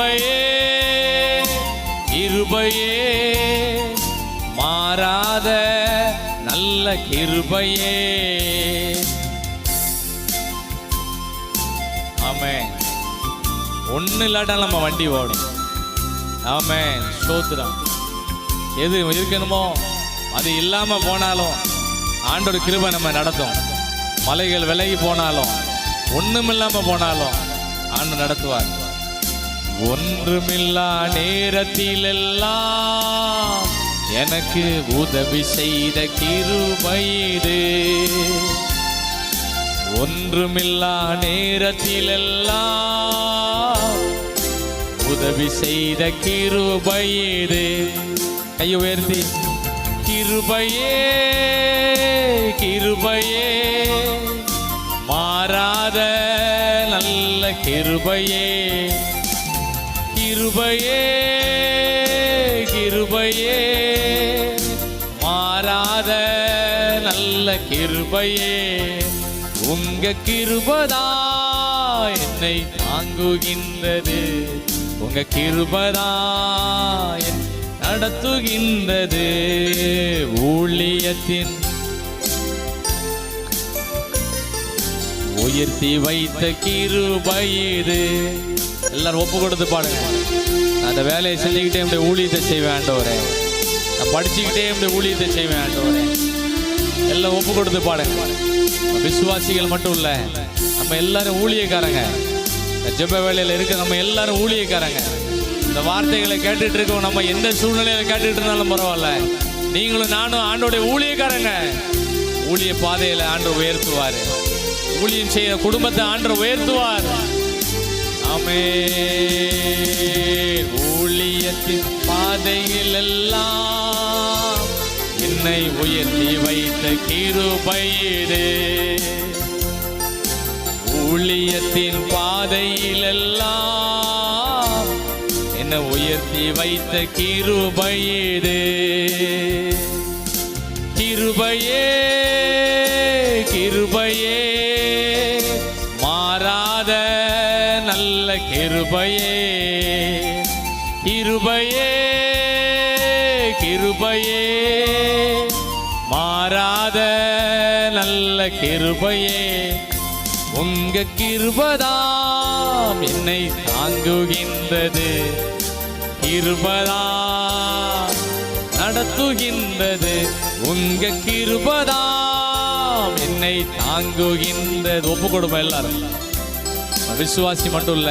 கிருபையே கிருபையே மாறாத நல்ல கிருபையே. ஆமென். ஒண்ணு இல்லாட்டா நம்ம வண்டி ஓடும். ஆமென். ஸ்தோத்திரம். எது இருக்கணுமோ அது இல்லாம போனாலும் ஆண்டவர் கிருபை நம்ம நடத்தும். மலைகள் விலகி போனாலும் ஒண்ணுமில்லாம போனாலும் ஆண்டவர் நடத்துவார். ஒன்றுமில்லா நேரத்தில் எல்லாம் எனக்கு உதவி செய்த கிருபை இது. ஒன்றுமில்லா நேரத்தில் எல்லாம் உதவி செய்த கிருபை இது. கையை உயர்த்தி கிருபையே கிருபையே மாறாத நல்ல கிருபையே. கிருபையே கிருபையே மாறாத நல்ல கிருபையே. உங்க கிருபைதா என்னை தாங்குகின்றது. உங்க கிருபைதா நடத்துகின்றது. ஊழியத்தின் உயர்த்தி வைத்த கிருபை இது. எல்லாரும் ஒப்பு கொடுத்து பாடுங்க. நான் அந்த வேலையை செஞ்சுக்கிட்டே என்னுடைய ஊழியத்தை செய்வேன் ஆண்டவரே. நான் படிச்சுக்கிட்டே என்னுடைய ஊழியத்தை செய்வேன் ஆண்டவரே. எல்லாம் ஒப்பு கொடுத்து பாடுங்க. விசுவாசிகள் மட்டும் இல்ல, நம்ம எல்லாரும் ஊழியக்காரங்க. ஜெப வேலையில் இருக்க நம்ம எல்லாரும் ஊழியக்காரங்க. இந்த வார்த்தைகளை கேட்டுட்டு இருக்கோம். நம்ம எந்த சூழ்நிலையில கேட்டுட்டு இருந்தாலும் பரவாயில்ல, நீங்களும் நானும் ஆண்டோடைய ஊழியக்காரங்க. ஊழிய பாதையில ஆண்டவர் உயர்த்துவார். ஊழியம் செய்ய குடும்பத்தை ஆண்டவர் உயர்த்துவார். ஆமென். ஊழியத்தின் பாதையில் எல்லாம் என்னை உயர்த்தி வைத்த கிருபை இது. ஊழியத்தின் பாதையில் எல்லாம் என்னை உயர்த்தி வைத்த கிருபை இது. கிருபையே கிருபையே மாறாத நல்ல கிருபையே. கிருபையே கிருபையே மாறாத நல்ல கிருபையே. உங்க கிருபைதாம் என்னை தாங்குகின்றது. கிருபைதாம் நடத்துகின்றது. உங்க கிருபைதாம் என்னை தாங்குகின்றது. ஒப்பு கொடுப்போம் எல்லாரும். விசுவாசி மட்டும் இல்ல,